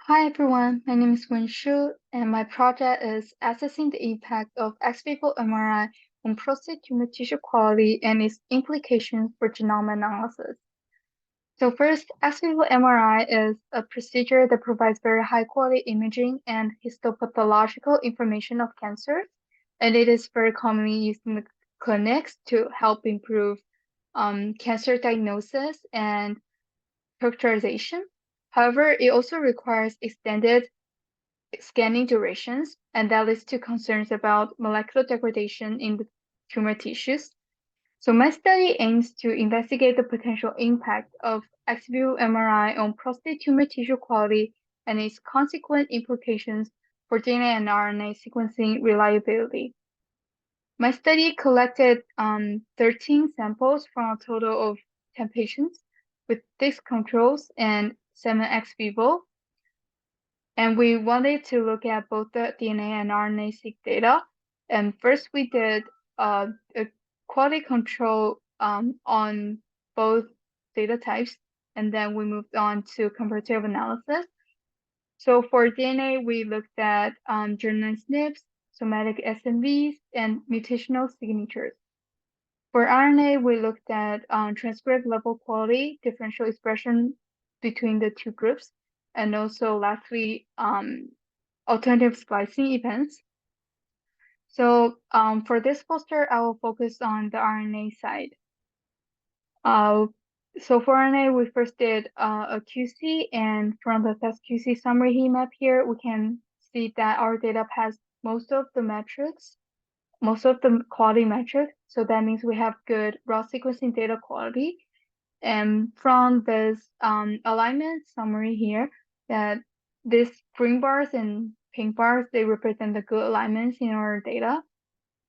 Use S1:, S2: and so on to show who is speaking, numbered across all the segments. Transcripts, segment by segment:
S1: Hi everyone, my name is Wenshu, and my project is assessing the impact of ex vivo MRI on prostate tumor tissue quality and its implications for genome analysis. So first, ex vivo MRI is a procedure that provides very high quality imaging and histopathological information of cancers, and it is very commonly used in the clinics to help improve cancer diagnosis and characterization. However, it also requires extended scanning durations, and that leads to concerns about molecular degradation in the tumor tissues. So my study aims to investigate the potential impact of ex vivo MRI on prostate tumor tissue quality and its consequent implications for DNA and RNA sequencing reliability. My study collected 13 samples from a total of 10 patients with 6 controls and 7 ex vivo, and we wanted to look at both the DNA and RNA-seq data. And first we did a quality control on both data types, and then we moved on to comparative analysis. So for DNA, we looked at germline SNPs, somatic SNVs, and mutational signatures. For RNA, we looked at transcript level quality, differential expression between the two groups, and also lastly, alternative splicing events. So for this poster, I will focus on the RNA side. So for RNA, we first did a QC, and from the test QC summary heat map here, we can see that our data passed most of the metrics, most of the quality metrics. So that means we have good raw sequencing data quality. And from this alignment summary here, that these green bars and pink bars, they represent the good alignments in our data.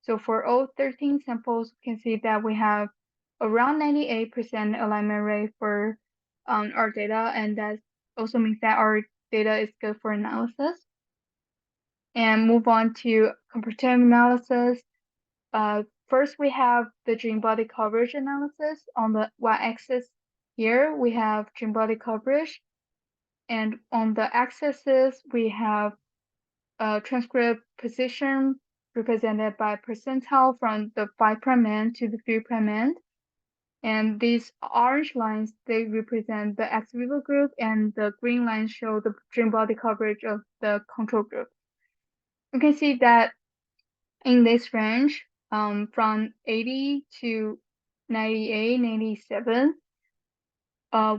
S1: So for all 13 samples, we can see that we have around 98% alignment rate for our data, and that also means that our data is good for analysis. And move on to comparative analysis. First, we have the gene body coverage analysis. On the y-axis here, we have gene body coverage. And on the x-axis, we have transcript position represented by percentile from the 5' end to the 3' end. And these orange lines, they represent the ex vivo group, and the green lines show the gene body coverage of the control group. You can see that in this range, from 80 to 98, 97,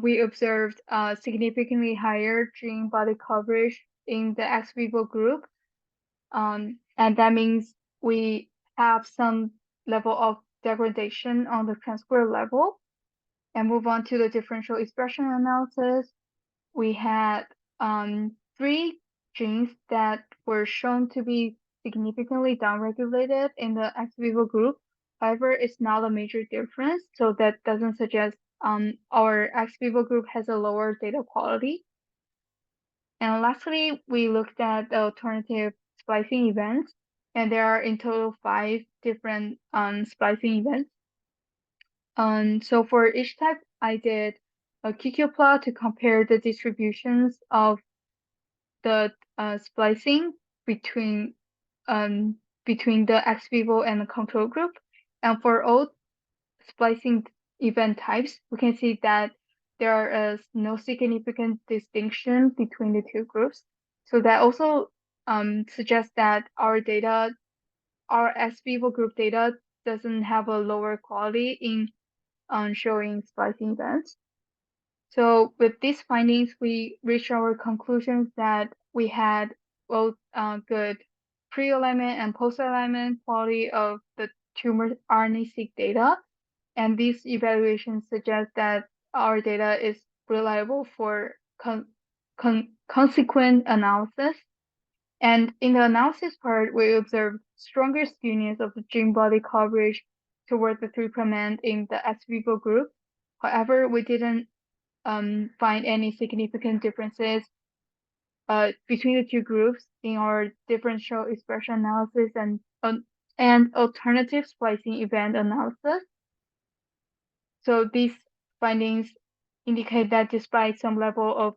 S1: we observed significantly higher gene body coverage in the ex vivo group. And that means we have some level of degradation on the transcript level. And move on to the differential expression analysis. We had 3 genes that were shown to be significantly downregulated in the ex vivo group. However, it's not a major difference, so that doesn't suggest our ex vivo group has a lower data quality. And lastly, we looked at the alternative splicing events, and there are in total 5 different splicing events. So for each type, I did a QQ plot to compare the distributions of the splicing between the ex vivo and the control group. And for all splicing event types, we can see that there is no significant distinction between the two groups. So that also suggests that our ex vivo group data doesn't have a lower quality in showing splicing events. So with these findings, we reached our conclusions that we had both good pre-alignment and post-alignment quality of the tumor RNA-seq data, and these evaluations suggest that our data is reliable for consequent analysis. And in the analysis part, we observed stronger skewness of the gene body coverage toward the 3' end in the ex vivo group. However, we didn't find any significant differences between the two groups in our differential expression analysis and alternative splicing event analysis. So these findings indicate that despite some level of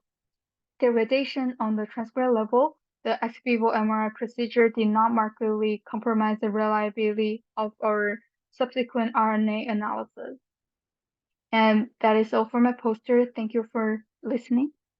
S1: degradation on the transcript level, the ex vivo MRI procedure did not markedly compromise the reliability of our subsequent RNA analysis. And that is all for my poster. Thank you for listening.